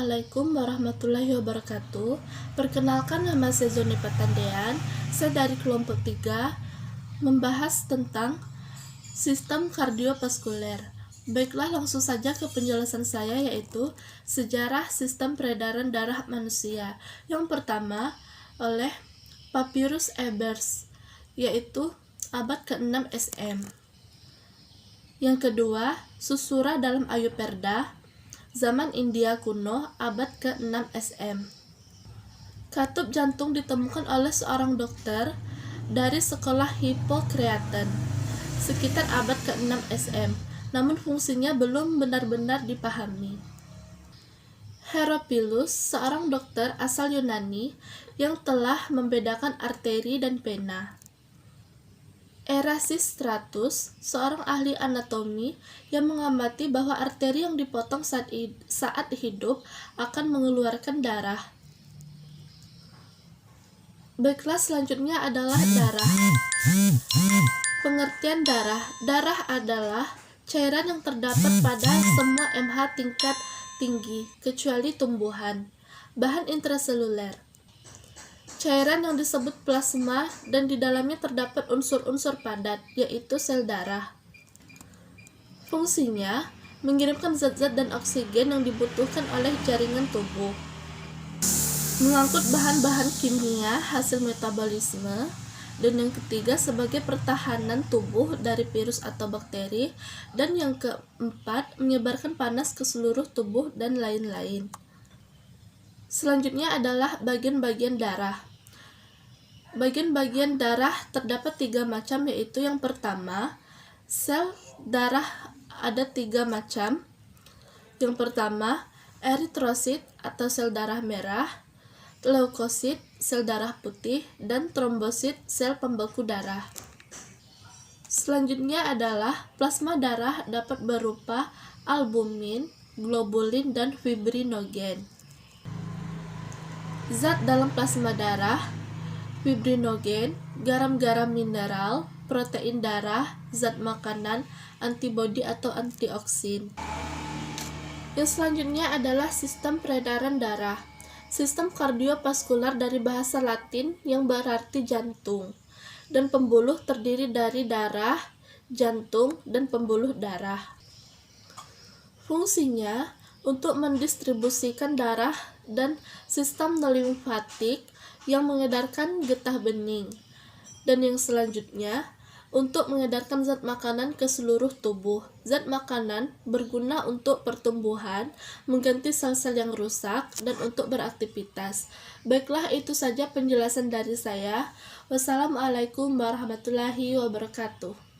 Assalamualaikum warahmatullahi wabarakatuh. Perkenalkan, nama saya Zoni Patandean. Saya dari kelompok 3 membahas tentang sistem kardiovaskuler. Baiklah, langsung saja ke penjelasan saya, yaitu sejarah sistem peredaran darah manusia. Yang pertama oleh Papyrus Ebers, yaitu abad ke-6 SM. Yang kedua, Susura dalam Ayurveda, zaman India kuno, abad ke-6 SM. Katup jantung ditemukan oleh seorang dokter dari sekolah Hippocrates sekitar abad ke-6 SM, namun fungsinya belum benar-benar dipahami. Herophilus, seorang dokter asal Yunani yang telah membedakan arteri dan vena. Erasistratus, seorang ahli anatomi yang mengamati bahwa arteri yang dipotong saat hidup akan mengeluarkan darah. Baiklah, selanjutnya adalah darah. Pengertian darah. Darah adalah cairan yang terdapat pada semua mH tingkat tinggi, kecuali tumbuhan. Bahan intraseluler. Cairan yang disebut plasma dan di dalamnya terdapat unsur-unsur padat, yaitu sel darah. Fungsinya mengirimkan zat-zat dan oksigen yang dibutuhkan oleh jaringan tubuh, mengangkut bahan-bahan kimia hasil metabolisme, dan yang ketiga sebagai pertahanan tubuh dari virus atau bakteri, dan yang keempat menyebarkan panas ke seluruh tubuh dan lain-lain. Selanjutnya adalah bagian-bagian darah. Bagian-bagian darah terdapat 3 macam, yaitu yang pertama, sel darah ada 3 macam. Yang pertama, eritrosit atau sel darah merah, leukosit sel darah putih, dan trombosit sel pembeku darah. Selanjutnya adalah plasma darah dapat berupa albumin, globulin, dan fibrinogen. Zat dalam plasma darah: fibrinogen, garam-garam mineral, protein darah, zat makanan, antibodi atau antioksin. Yang selanjutnya adalah sistem peredaran darah. Sistem kardiovaskular dari bahasa Latin yang berarti jantung, dan pembuluh terdiri dari darah, jantung, dan pembuluh darah. Fungsinya untuk mendistribusikan darah dan sistem limfatik yang mengedarkan getah bening, dan yang selanjutnya untuk mengedarkan zat makanan ke seluruh tubuh. Zat makanan berguna untuk pertumbuhan, mengganti sel-sel yang rusak, dan untuk beraktivitas. Baiklah, itu saja penjelasan dari saya. Wassalamualaikum warahmatullahi wabarakatuh.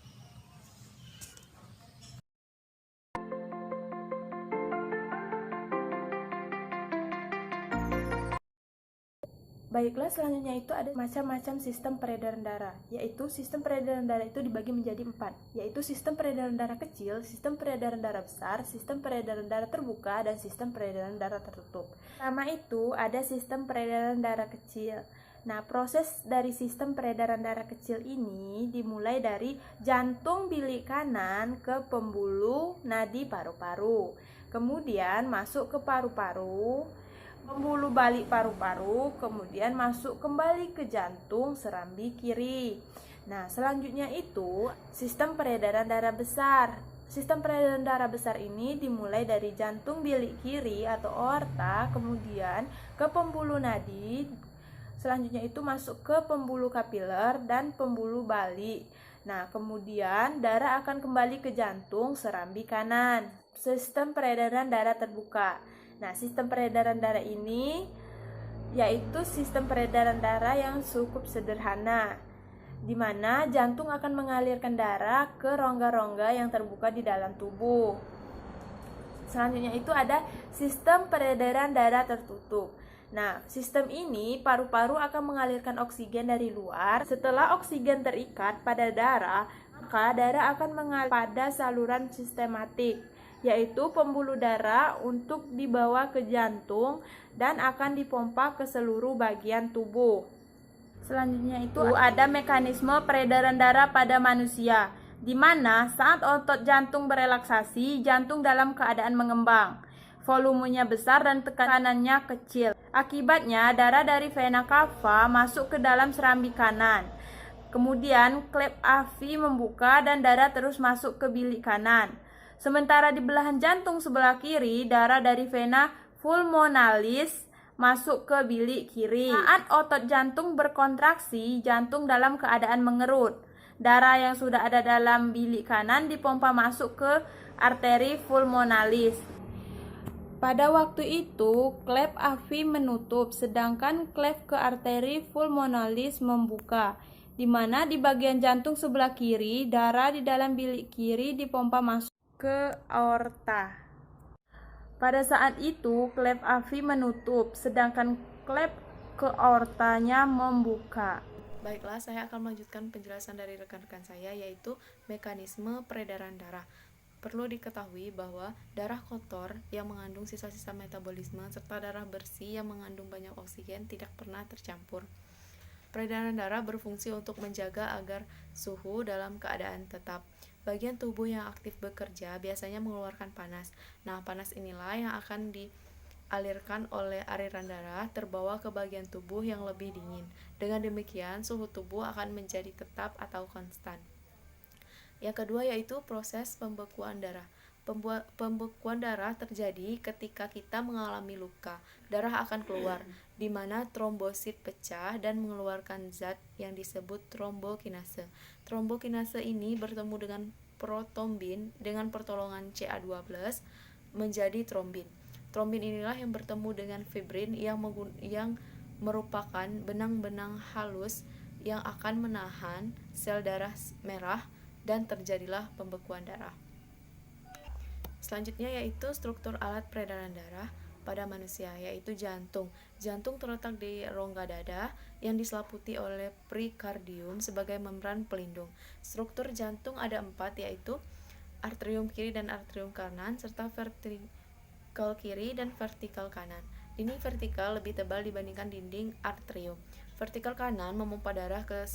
Baiklah, selanjutnya itu ada macam-macam sistem peredaran darah, yaitu sistem peredaran darah itu dibagi menjadi 4, yaitu sistem peredaran darah kecil, sistem peredaran darah besar, sistem peredaran darah terbuka, dan sistem peredaran darah tertutup. Pertama itu ada sistem peredaran darah kecil. Nah, proses dari sistem peredaran darah kecil ini dimulai dari jantung bilik kanan ke pembuluh nadi paru-paru, kemudian masuk ke paru-paru, pembuluh balik paru-paru, kemudian masuk kembali ke jantung serambi kiri. Nah, selanjutnya itu sistem peredaran darah besar. Sistem peredaran darah besar ini dimulai dari jantung bilik kiri atau aorta, kemudian ke pembuluh nadi. Selanjutnya itu masuk ke pembuluh kapiler dan pembuluh balik. Nah, kemudian darah akan kembali ke jantung serambi kanan. Sistem peredaran darah terbuka. Nah, sistem peredaran darah ini yaitu sistem peredaran darah yang cukup sederhana, di mana jantung akan mengalirkan darah ke rongga-rongga yang terbuka di dalam tubuh. Selanjutnya itu ada sistem peredaran darah tertutup. Nah, sistem ini paru-paru akan mengalirkan oksigen dari luar. Setelah oksigen terikat pada darah, maka darah akan mengalir pada saluran sistematik, yaitu pembuluh darah untuk dibawa ke jantung dan akan dipompa ke seluruh bagian tubuh. Selanjutnya itu ada mekanisme peredaran darah pada manusia, di mana saat otot jantung berelaksasi, jantung dalam keadaan mengembang. volumenya besar dan tekanannya kecil. Akibatnya, darah dari vena cava masuk ke dalam serambi kanan. Kemudian, klep AV membuka dan darah terus masuk ke bilik kanan. Sementara di belahan jantung sebelah kiri, darah dari vena pulmonalis masuk ke bilik kiri. Saat otot jantung berkontraksi, jantung dalam keadaan mengerut. Darah yang sudah ada dalam bilik kanan dipompa masuk ke arteri pulmonalis. Pada waktu itu, klep AV menutup, sedangkan klep ke arteri pulmonalis membuka, di mana di bagian jantung sebelah kiri, darah di dalam bilik kiri dipompa masuk ke aorta. Pada saat itu, klep AV menutup, sedangkan klep ke aortanya membuka. Baiklah, saya akan melanjutkan penjelasan dari rekan-rekan saya, yaitu mekanisme peredaran darah. Perlu diketahui bahwa darah kotor yang mengandung sisa-sisa metabolisme serta darah bersih yang mengandung banyak oksigen tidak pernah tercampur. Peredaran darah berfungsi untuk menjaga agar suhu dalam keadaan tetap. Bagian tubuh yang aktif bekerja biasanya mengeluarkan panas. Nah, panas inilah yang akan dialirkan oleh aliran darah terbawa ke bagian tubuh yang lebih dingin. Dengan demikian, suhu tubuh akan menjadi tetap atau konstan. Yang kedua yaitu proses pembekuan darah. Pembekuan darah terjadi ketika kita mengalami luka. Darah akan keluar, di mana trombosit pecah dan mengeluarkan zat yang disebut trombokinase. Trombokinase ini bertemu dengan protombin dengan pertolongan Ca2+ menjadi trombin. Trombin inilah yang bertemu dengan fibrin yang merupakan benang-benang halus yang akan menahan sel darah merah dan terjadilah pembekuan darah. Selanjutnya yaitu struktur alat peredaran darah pada manusia, yaitu jantung. Jantung terletak di rongga dada yang diselimuti oleh perikardium sebagai membran pelindung. Struktur jantung ada 4, yaitu arterium kiri dan arterium kanan, serta vertikal kiri dan vertikal kanan. Dinding vertikal lebih tebal dibandingkan dinding arterium. Vertikal kanan memompa darah ke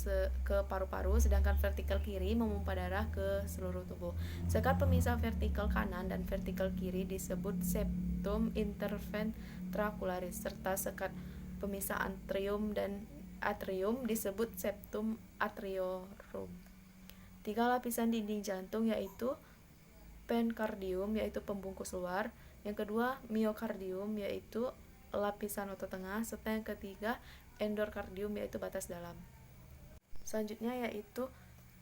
paru-paru, sedangkan vertikal kiri memompa darah ke seluruh tubuh. Sekat pemisah vertikal kanan dan vertikal kiri disebut septum interventracularis, serta sekat pemisah atrium dan atrium disebut septum atriorum. 3 lapisan dinding jantung yaitu perikardium, yaitu pembungkus luar. Yang kedua, miokardium, yaitu lapisan otot tengah, serta yang ketiga endokardium, yaitu batas dalam. Selanjutnya yaitu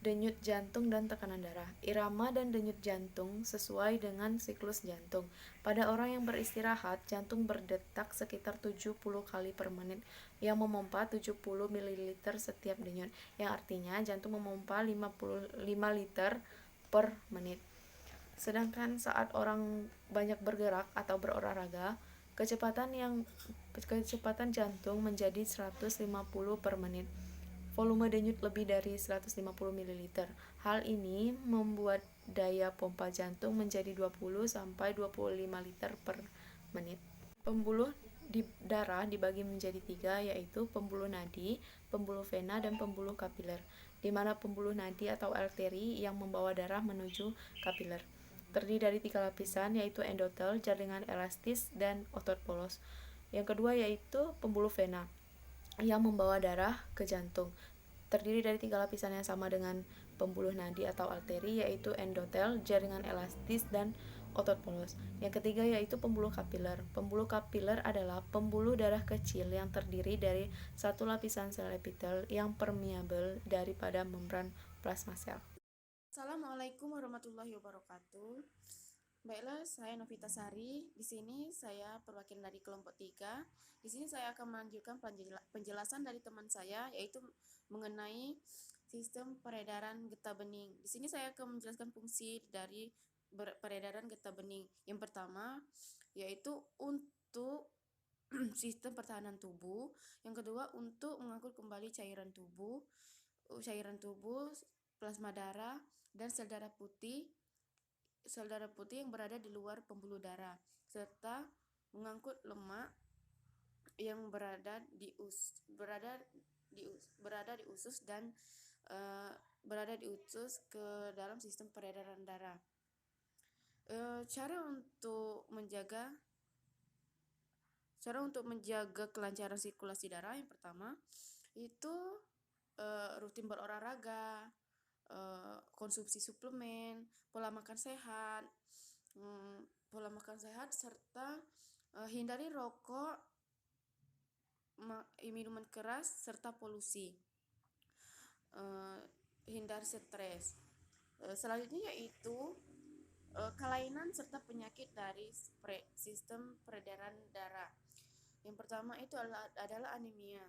denyut jantung dan tekanan darah. Irama dan denyut jantung sesuai dengan siklus jantung. Pada orang yang beristirahat, jantung berdetak sekitar 70 kali per menit yang memompa 70 ml setiap denyut, yang artinya jantung memompa 55 liter per menit. Sedangkan saat orang banyak bergerak atau berolahraga, kecepatan jantung menjadi 150 per menit. Volume denyut lebih dari 150 ml. Hal ini membuat daya pompa jantung menjadi 20-25 liter per menit. Pembuluh darah dibagi menjadi 3, yaitu pembuluh nadi, pembuluh vena, dan pembuluh kapiler, di mana pembuluh nadi atau arteri yang membawa darah menuju kapiler terdiri dari 3 lapisan, yaitu endotel, jaringan elastis, dan otot polos. Yang kedua yaitu pembuluh vena yang membawa darah ke jantung, terdiri dari 3 lapisan yang sama dengan pembuluh nadi atau arteri, yaitu endotel, jaringan elastis, dan otot polos. Yang ketiga yaitu pembuluh kapiler. Pembuluh kapiler adalah pembuluh darah kecil yang terdiri dari satu lapisan sel epitel yang permeabel daripada membran plasma sel. Assalamualaikum warahmatullahi wabarakatuh. Baiklah, saya Novita Sari. Di sini saya perwakilan dari kelompok 3. Di sini saya akan melanjutkan penjelasan dari teman saya, yaitu mengenai sistem peredaran getah bening. Di sini saya akan menjelaskan fungsi dari peredaran getah bening. Yang pertama yaitu untuk sistem pertahanan tubuh. Yang kedua untuk mengangkut kembali cairan tubuh, plasma darah, dan sel darah putih yang berada di luar pembuluh darah, serta mengangkut lemak yang berada di usus dan berada di usus ke dalam sistem peredaran darah. Cara untuk menjaga Cara untuk menjaga kelancaran sirkulasi darah yang pertama itu rutin berolahraga, konsumsi suplemen, pola makan sehat, serta hindari rokok, minuman keras serta polusi. Hindari stres. Selanjutnya yaitu kelainan serta penyakit dari sistem peredaran darah. Yang pertama itu adalah anemia.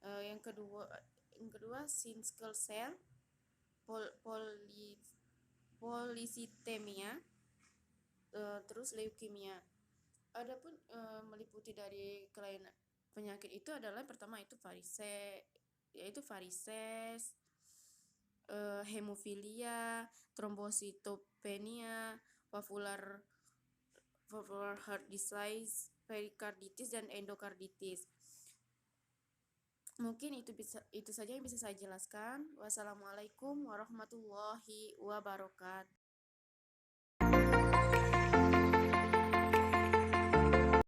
Yang kedua sickle cell, polisitemia, terus leukemia. Adapun meliputi dari kelainan penyakit itu adalah yang pertama itu varises, hemofilia, trombositopenia, valvular heart disease, perikarditis dan endokarditis. Mungkin itu saja yang bisa saya jelaskan. Wassalamualaikum warahmatullahi wabarakatuh.